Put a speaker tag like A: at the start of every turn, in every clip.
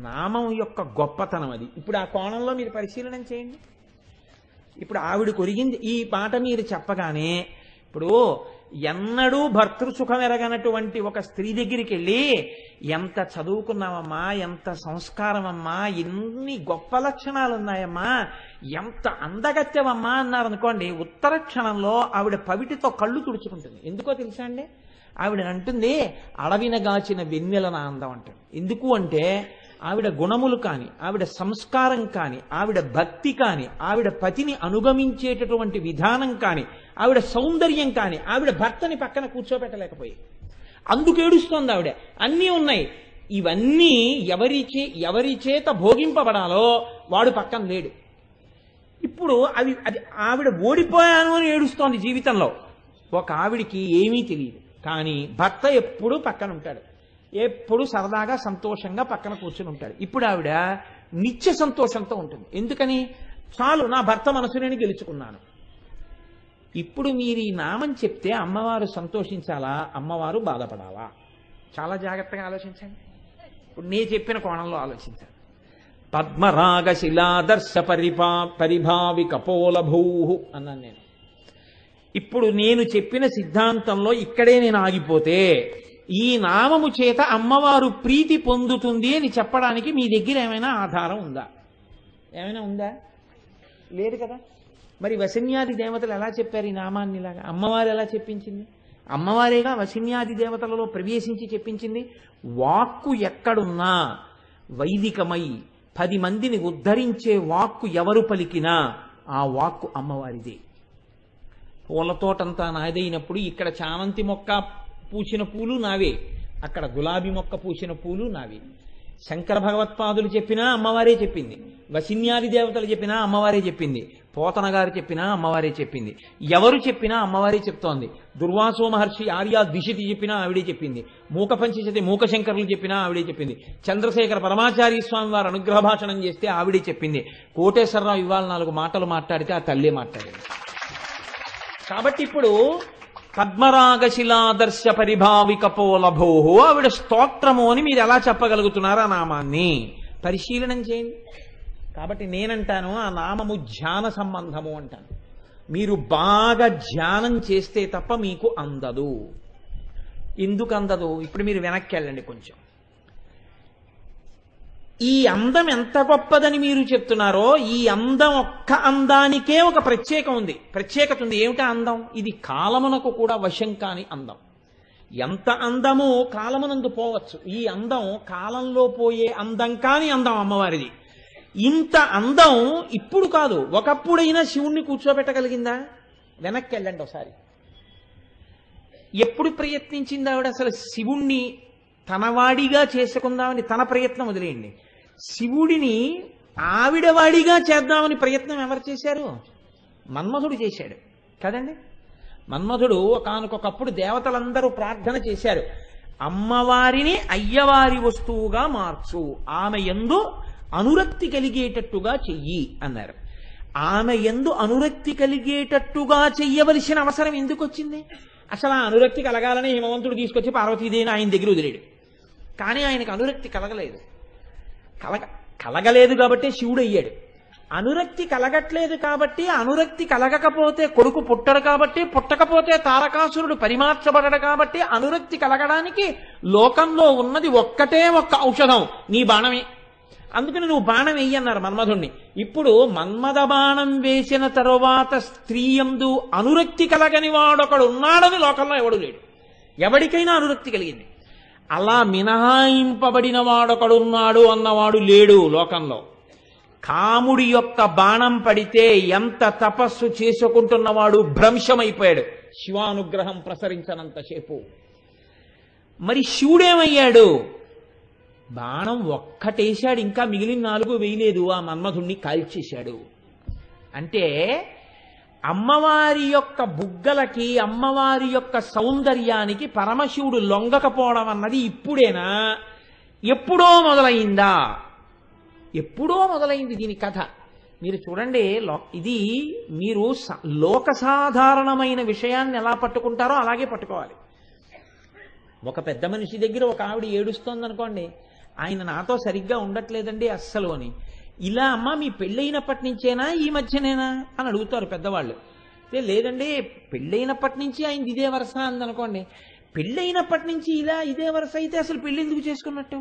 A: నామం యొక్క గొప్పతనం అది. ఇప్పుడు ఆ కోణంలో మీరు పరిశీలన చేయండి. ఇప్పుడు ఆవిడ కొరిగింది ఈ మాట మీరు చెప్పగానే, ఇప్పుడు ఎన్నడూ భర్తృసుఖం ఎరగనటువంటి ఒక స్త్రీ దగ్గరికి వెళ్ళి ఎంత చదువుకున్నావమ్మా, ఎంత సంస్కారమమ్మా, ఎన్ని గొప్ప లక్షణాలు ఉన్నాయమ్మా, ఎంత అందగత్తెవమ్మా అన్నారనుకోండి, ఉత్తర క్షణంలో ఆవిడ పవిటితో కళ్ళు తుడుచుకుంటుంది. ఎందుకో తెలుసా అండి? ఆవిడ అంటుంది అడవినగాచిన వెన్నెల నా అందం అంటుంది. ఎందుకు అంటే ఆవిడ గుణములు కాని, ఆవిడ సంస్కారం కాని, ఆవిడ భక్తి కాని, ఆవిడ పతిని అనుగమించేటటువంటి విధానం కాని, ఆవిడ సౌందర్యం కాని, ఆవిడ భర్తని పక్కన కూర్చోబెట్టలేకపోయి అందుకు ఏడుస్తోంది ఆవిడ. అన్నీ ఉన్నాయి. ఇవన్నీ ఎవరి చేత భోగింపబడాలో వాడు పక్కన లేడు. ఇప్పుడు అది ఆవిడ ఓడిపోయాను అని ఏడుస్తోంది జీవితంలో. ఒక ఆవిడికి ఏమీ తెలియదు, కానీ భర్త ఎప్పుడూ పక్కన ఉంటాడు, ఎప్పుడు సరదాగా సంతోషంగా పక్కన కూర్చుని ఉంటాడు. ఇప్పుడు ఆవిడ నిత్య సంతోషంతో ఉంటుంది. ఎందుకని? చాలు, నా భర్త మనసు నేను గెలుచుకున్నాను. ఇప్పుడు మీరు ఈ నామం చెప్తే అమ్మవారు సంతోషించాలా, అమ్మవారు బాధపడాలా? చాలా జాగ్రత్తగా ఆలోచించండి. ఇప్పుడు నేను చెప్పిన కోణంలో ఆలోచించాలి. పద్మరాగ శిలాదర్శ పరిభావి కపోలభూ అన్నాను నేను. ఇప్పుడు నేను చెప్పిన సిద్ధాంతంలో ఇక్కడే నేను ఆగిపోతే ఈ నామము చేత అమ్మవారు ప్రీతి పొందుతుంది అని చెప్పడానికి మీ దగ్గర ఏమైనా ఆధారం ఉందా? ఏమైనా ఉందా? లేదు కదా. మరి వసిన్యాది దేవతలు ఎలా చెప్పారు ఈ నామాన్ని? ఇలాగా అమ్మవారు ఎలా చెప్పించింది? అమ్మవారేగా వసిన్యాది దేవతలలో ప్రవేశించి చెప్పించింది. వాక్కు ఎక్కడున్నా వైదికమై 10 మందిని ఉద్ధరించే వాక్కు ఎవరు పలికినా ఆ వాక్కు అమ్మవారిదే. పూల తోటంతా నాదైనప్పుడు ఇక్కడ చామంతి మొక్క పూసిన పూలు నావే, అక్కడ గులాబీ మొక్క పూసిన పూలు నావే. శంకర భగవత్పాదులు చెప్పినా అమ్మవారే చెప్పింది, వసిన్యాది దేవతలు చెప్పినా అమ్మవారే చెప్పింది, పోతన గారు చెప్పినా అమ్మవారే చెప్పింది. ఎవరు చెప్పినా అమ్మవారే చెప్తోంది. దుర్వాసో మహర్షి ఆర్యా ద్విషితి చెప్పినా ఆవిడే చెప్పింది. మూక పంచశతి మూకశంకరులు చెప్పినా ఆవిడే చెప్పింది. చంద్రశేఖర పరమాచార్య స్వామి వారు అనుగ్రహ భాషణం చేస్తే ఆవిడే చెప్పింది. కోటేశ్వరరావు ఇవాళ 4 మాటలు మాట్లాడితే ఆ తల్లే మాట్లాడింది. కాబట్టి ఇప్పుడు పద్మరాగశిలాదర్శ పరిభావి కపోలభో ఆవిడ స్తోత్రము అని మీరు ఎలా చెప్పగలుగుతున్నారా నామాన్ని? పరిశీలనం చేయండి. కాబట్టి నేనంటాను ఆ నామము ధ్యాన సంబంధము అంటాను. మీరు బాగా ధ్యానం చేస్తే తప్ప మీకు అందదు. ఎందుకు అందదు? ఇప్పుడు మీరు వెనక్కి వెళ్ళండి కొంచెం. ఈ అందం ఎంత గొప్పదని మీరు చెప్తున్నారో, ఈ అందం ఒక్క అందానికే ఒక ప్రత్యేకత ఉంది. ఏమిటా అందం? ఇది కాలమునకు కూడా వశం కాని అందం. ఎంత అందము కాలమునందు పోవచ్చు, ఈ అందం కాలంలో పోయే అందం కాని అందం అమ్మవారిది. ఇంత అందం ఇప్పుడు కాదు, ఒకప్పుడైనా శివుణ్ణి కూర్చోబెట్టగలిగిందా? వెనక్కి వెళ్ళండి ఒకసారి. ఎప్పుడు ప్రయత్నించింది ఆవిడ అసలు శివుణ్ణి తనవాడిగా చేసుకుందామని? తన ప్రయత్నం వదిలేయండి, శివుడిని ఆవిడవాడిగా చేద్దామని ప్రయత్నం ఎవరు చేశారు? మన్మధుడు చేశాడు కదండి. మన్మధుడు ఒకానొకప్పుడు దేవతలందరూ ప్రార్థన చేశారు, అమ్మవారిని అయ్యవారి వస్తువుగా మార్చు, ఆమె యందు అనురక్తి కలిగేటట్టుగా చెయ్యి అన్నారు. ఆమె యందు అనురక్తి కలిగేటట్టుగా చెయ్యవలసిన అవసరం ఎందుకు వచ్చింది? అసలు ఆ అనురక్తి కలగాలని హిమవంతుడు తీసుకొచ్చి పార్వతీదేవిని ఆయన దగ్గర వదిలేడు. కానీ ఆయనకు అనురక్తి కలగలేదు కాబట్టి శివుడు అయ్యాడు. అనురక్తి కలగట్లేదు కాబట్టి, అనురక్తి కలగకపోతే కొడుకు పుట్టడు కాబట్టి, పుట్టకపోతే తారకాసురుడు పరిమార్చబడడు కాబట్టి, అనురక్తి కలగడానికి లోకంలో ఉన్నది ఒక్క ఔషధం, నీ బాణమే. అందుకని నువ్వు బాణం వెయ్యి అన్నారు మన్మధుణ్ణి. ఇప్పుడు మన్మథ బాణం వేసిన తరువాత స్త్రీ యందు అనురక్తి కలగని వాడొకడు ఉన్నాడని లోకంలో ఎవడు లేడు. ఎవడికైనా అనురక్తి కలిగింది. అలా మినహాయింపబడిన వాడొకడున్నాడు అన్నవాడు లేడు లోకంలో. కాముడి యొక్క బాణం పడితే ఎంత తపస్సు చేసుకుంటున్నవాడు భ్రంశమైపోయాడు శివానుగ్రహం ప్రసరించనంతసేపు. మరి శివుడేమయ్యాడు? బాణం ఒక్కటేశాడు, ఇంకా మిగిలిన 4 వేయలేదు, ఆ మన్మధుణ్ణి కాల్చేశాడు. అంటే అమ్మవారి యొక్క బుగ్గలకి, అమ్మవారి యొక్క సౌందర్యానికి పరమశివుడు లొంగకపోవడం అన్నది ఇప్పుడేనా? ఎప్పుడో మొదలైందా? ఎప్పుడో మొదలైంది దీని కథ. మీరు చూడండి, ఇది మీరు లోక సాధారణమైన విషయాన్ని ఎలా పట్టుకుంటారో అలాగే పట్టుకోవాలి. ఒక పెద్ద మనిషి దగ్గర ఒక ఆవిడ ఏడుస్తోంది అనుకోండి, ఆయన నాతో సరిగ్గా ఉండట్లేదండి అస్సలు అని. ఇలా అమ్మ మీ పెళ్ళైనప్పటి నుంచేనా ఈ మధ్యనేనా అని అడుగుతారు పెద్దవాళ్ళు. లేదండి పెళ్ళైనప్పటి నుంచి ఆయన ఇదే వరుస అందనుకోండి. పెళ్ళైనప్పటి నుంచి ఇలా ఇదే వరుస అయితే అసలు పెళ్ళి ఎందుకు చేసుకున్నట్టు?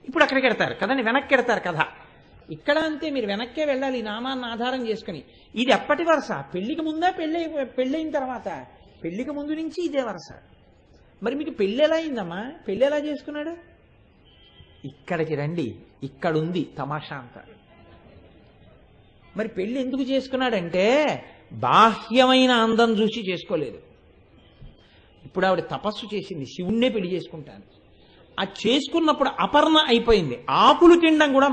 A: ఇప్పుడు అక్కడికి వెడతారు కదండి, వెనక్కి వెడతారు కథ. ఇక్కడ అంతే, మీరు వెనక్కే వెళ్ళాలి ఈ నామాన్ని ఆధారం చేసుకుని. ఇది ఎప్పటి వరుస? పెళ్లికి ముందా పెళ్ళైన తర్వాత? పెళ్లికి ముందు నుంచి ఇదే వరుస. మరి మీకు పెళ్ళి ఎలా అయిందమ్మా? పెళ్ళి ఎలా చేసుకున్నాడు? ఇక్కడికి రండి, ఇక్కడుంది తమాషా అంతా. మరి పెళ్లి ఎందుకు చేసుకున్నాడంటే బాహ్యమైన అందం చూసి చేసుకోలేదు. ఇప్పుడు ఆవిడ తపస్సు చేసింది, శివుణ్ణే పెళ్లి చేసుకుంటాను. ఆ చేసుకున్నప్పుడు అపర్ణ అయిపోయింది, ఆకులు తినడం కూడా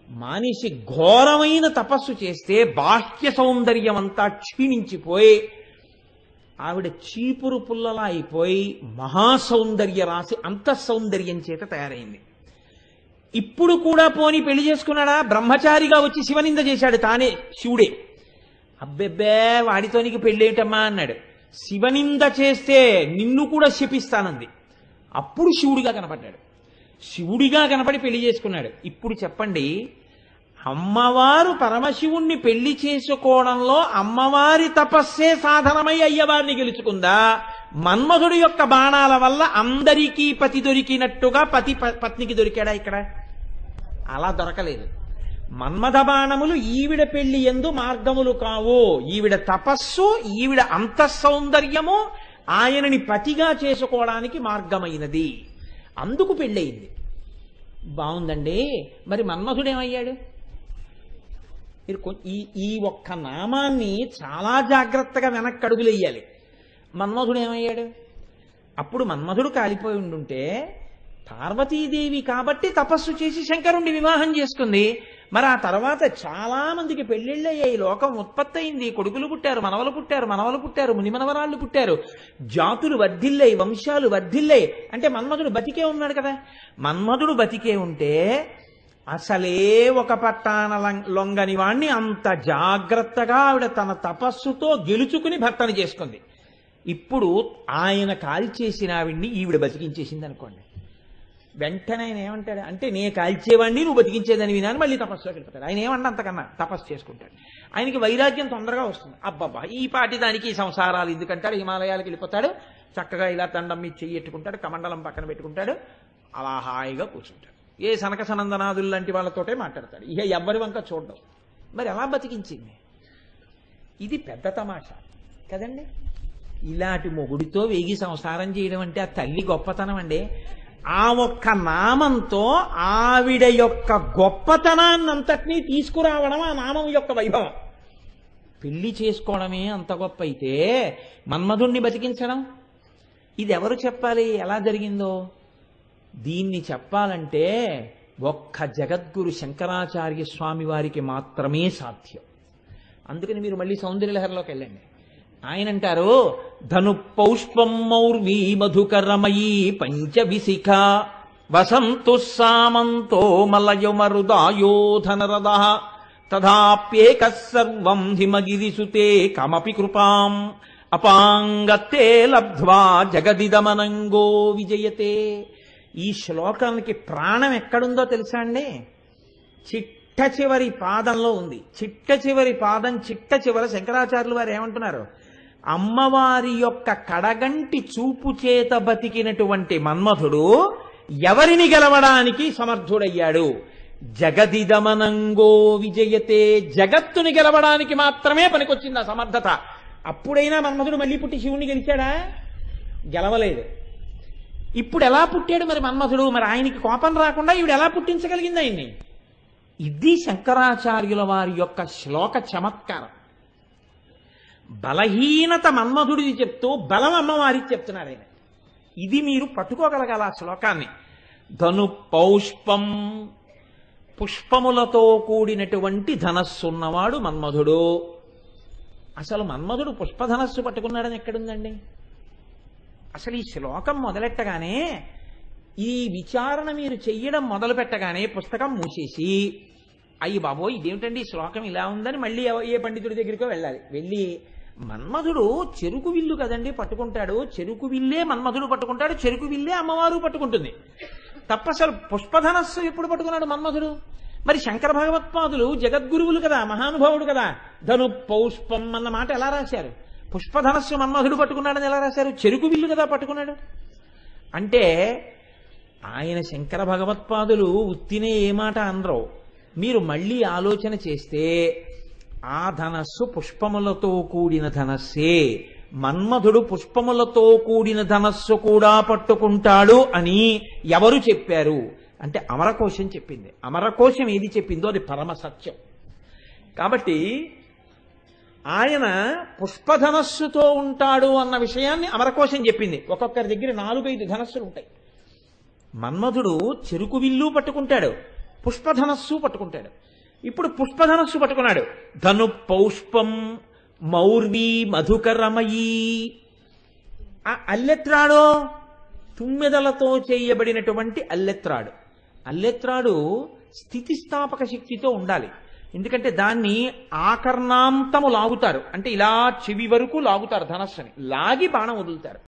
A: మానేసి ఘోరమైన తపస్సు చేస్తే బాహ్య సౌందర్యం అంతా క్షీణించిపోయి ఆవిడ చీపురు పుల్లలా అయిపోయి మహాసౌందర్య రాశి అంతఃసౌందర్యం చేత తయారైంది. ఇప్పుడు కూడా పోని పెళ్లి చేసుకున్నాడా? బ్రహ్మచారిగా వచ్చి శివనింద చేశాడు తానే, శివుడే. అబ్బెబ్బే వాడితో నీకు పెళ్ళేటమ్మా అన్నాడు. శివనింద చేస్తే నిన్ను కూడా శపిస్తానంది. అప్పుడు శివుడిగా కనపడ్డాడు. శివుడిగా కనపడి పెళ్లి చేసుకున్నాడు. ఇప్పుడు చెప్పండి, అమ్మవారు పరమశివుణ్ణి పెళ్లి చేసుకోవడంలో అమ్మవారి తపస్సే సాధనమై అయ్యవారిని గెలుచుకుందా? మన్మధుడి యొక్క బాణాల వల్ల అందరికీ పతి దొరికినట్టుగా పత్నికి దొరికాడా ఇక్కడ? అలా దొరకలేదు. మన్మథ బాణములు ఈవిడ పెళ్లి యందు మార్గములు కావు. ఈవిడ తపస్సు, ఈవిడ అంతఃసౌందర్యము ఆయనని పతిగా చేసుకోవడానికి మార్గమైనది. అందుకు పెళ్ళయింది. బాగుందండి. మరి మన్మథుడేమయ్యాడు? మీరు ఈ ఒక్క నామాన్ని చాలా జాగ్రత్తగా వెనక్కి అడుగులేయాలి. మన్మథుడేమయ్యాడు? అప్పుడు మన్మథుడు కాలిపోయి ఉండుంటే పార్వతీదేవి కాబట్టి తపస్సు చేసి శంకరుణ్ణి వివాహం చేసుకుంది. మరి ఆ తర్వాత చాలా మందికి పెళ్లిళ్ళయ్యాయి, లోకం ఉత్పత్తి అయింది, కొడుకులు పుట్టారు, మనవలు పుట్టారు, మునిమనవరాళ్ళు పుట్టారు, జాతులు వర్ధిల్లాయి, వంశాలు వర్ధిల్లాయి. అంటే మన్మధుడు బతికే ఉన్నాడు కదా. మన్మధుడు బతికే ఉంటే అసలే ఒక పట్టాన లొంగని వాణ్ణి అంత జాగ్రత్తగా ఆవిడ తన తపస్సుతో గెలుచుకుని భర్తను చేసుకుంది. ఇప్పుడు ఆయన కాల్చేసిన ఆవిడ్ని ఈవిడ బతికించేసింది అనుకోండి. వెంటనే ఆయన ఏమంటాడు అంటే, నే కాల్చేవాడిని నువ్వు బతికించేదని వినాను, మళ్ళీ తపస్సులోకి వెళ్ళిపోతాడు. ఆయన ఏమన్నా అంతకన్నా తపస్సు చేసుకుంటాడు. ఆయనకి వైరాగ్యం తొందరగా వస్తుంది. అబ్బబ్బా ఈ పాటి దానికి సంసారాలు ఎందుకంటాడు, హిమాలయాలకు వెళ్ళిపోతాడు, చక్కగా ఇలా దండం మీద చెయ్యెట్టుకుంటాడు, కమండలం పక్కన పెట్టుకుంటాడు, అలా హాయిగా కూర్చుంటాడు. ఏ సనక సనందనాదులు లాంటి వాళ్ళతోటే మాట్లాడతాడు. ఇక ఎవ్వరి వంక చూడడం. మరి ఎలా బతికించింది? ఇది పెద్ద తమాషా కదండి. ఇలాంటి మొగుడితో వేగి సంసారం చేయడం అంటే ఆ తల్లి గొప్పతనం అండి. ఆ ఒక్క నామంతో ఆవిడ యొక్క గొప్పతనాన్నంతటినీ తీసుకురావడం ఆ నామం యొక్క వైభవం. పెళ్లి చేసుకోవడమే అంత గొప్ప అయితే మన్మధుణ్ణి బతికించడం ఇది ఎవరు చెప్పాలి? ఎలా జరిగిందో దీన్ని చెప్పాలంటే ఒక్క జగద్గురు శంకరాచార్య స్వామి వారికి మాత్రమే సాధ్యం. అందుకని మీరు మళ్ళీ సౌందర్యలహరిలోకి వెళ్ళండి. ఆయన అంటారు, ధను పౌష్పం మౌర్వీ మధుకరమయీ పంచవిశిఖ వసంతు సామంతో మలయమరుదాయోధనరద తథాప్యేక సర్వం హిమగిరిసుతే కమపి కృపాం అపాంగతే లబ్ధ్వా జగదిదమనంగో విజయతే. ఈ శ్లోకానికి ప్రాణం ఎక్కడుందో తెలుసా అండి? చిట్ట చివరి పాదంలో ఉంది. చిట్ట చివరి పాదం చిట్ట చివర శంకరాచార్యులు వారు ఏమంటున్నారు? అమ్మవారి యొక్క కడగంటి చూపు చేత బతికినటువంటి మన్మథుడు ఎవరిని గెలవడానికి సమర్థుడయ్యాడు? జగదిదమనంగో విజయతే. జగత్తుని గెలవడానికి మాత్రమే పనికొచ్చింది ఆ సమర్థత. అప్పుడైనా మన్మథుడు మళ్ళీ పుట్టి శివుణ్ణి గెలిచాడా? గెలవలేదు. ఇప్పుడు ఎలా పుట్టాడు మరి మన్మథుడు? మరి ఆయనకి కోపం రాకుండా ఈవిడ ఎలా పుట్టించగలిగింది ఆయన్ని? ఇది శంకరాచార్యుల వారి యొక్క శ్లోక చమత్కారం. బలహీనత మన్మధుడిది చెప్తూ బలం అమ్మవారికి చెప్తున్నారు ఆయన. ఇది మీరు పట్టుకోగలగాల ఆ శ్లోకాన్ని. ధను పౌష్పం, పుష్పములతో కూడినటువంటి ధనస్సున్నవాడు మన్మధుడు. అసలు మన్మధుడు పుష్పధనస్సు పట్టుకున్నాడని ఎక్కడుందండి? అసలు ఈ శ్లోకం మొదలెట్టగానే, ఈ విచారణ మీరు చెయ్యడం మొదలు పెట్టగానే పుస్తకం మూసేసి, అయ్యి బాబోయ్ ఇదేమిటండి ఈ శ్లోకం ఇలా ఉందని మళ్ళీ ఏ పండితుడి దగ్గరికో వెళ్ళాలి. వెళ్ళి మన్మధుడు చెరుకు విల్లు కదండి పట్టుకుంటాడు, చెరుకు విల్లే మన్మధుడు పట్టుకుంటాడు, చెరుకు విల్లే అమ్మవారు పట్టుకుంటుంది. తప్పసలు పుష్పధనస్సు ఎప్పుడు పట్టుకున్నాడు మన్మధుడు? మరి శంకర భగవత్పాదులు జగద్గురువులు కదా, మహానుభావుడు కదా, ధను పౌష్పం అన్న మాట ఎలా రాశారు? పుష్పధనస్సు మన్మధుడు పట్టుకున్నాడని ఎలా రాశారు? చెరుకు విల్లు కదా పట్టుకున్నాడు. అంటే ఆయన శంకర భగవత్పాదులు ఉత్తినే ఏ మాట అనరు. మీరు మళ్ళీ ఆలోచన చేస్తే ఆ ధనస్సు పుష్పములతో కూడిన ధనస్సే. మన్మధుడు పుష్పములతో కూడిన ధనస్సు కూడా పట్టుకుంటాడు అని ఎవరు చెప్పారు అంటే అమరకోశం చెప్పింది. అమరకోశం ఏది చెప్పిందో అది పరమ సత్యం. కాబట్టి ఆయన పుష్పధనస్సుతో ఉంటాడు అన్న విషయాన్ని అమరకోశం చెప్పింది. ఒక్కొక్కరి దగ్గర 4-5 ధనస్సులు ఉంటాయి. మన్మధుడు చెరుకు విల్లు పట్టుకుంటాడు, పుష్పధనస్సు పట్టుకుంటాడు. ఇప్పుడు పుష్పధనస్సు పట్టుకున్నాడు. ధను పౌష్పం మౌర్వి మధుకరమయీ. ఆ అల్లెత్రాడో తుమ్మెదలతో చేయబడినటువంటి అల్లెత్రాడు. అల్లెత్రాడు స్థితిస్థాపక శక్తితో ఉండాలి. ఎందుకంటే దాన్ని ఆకర్ణాంతము లాగుతారు, అంటే ఇలా చెవి వరకు లాగుతారు ధనస్సుని, లాగి బాణం వదులుతారు.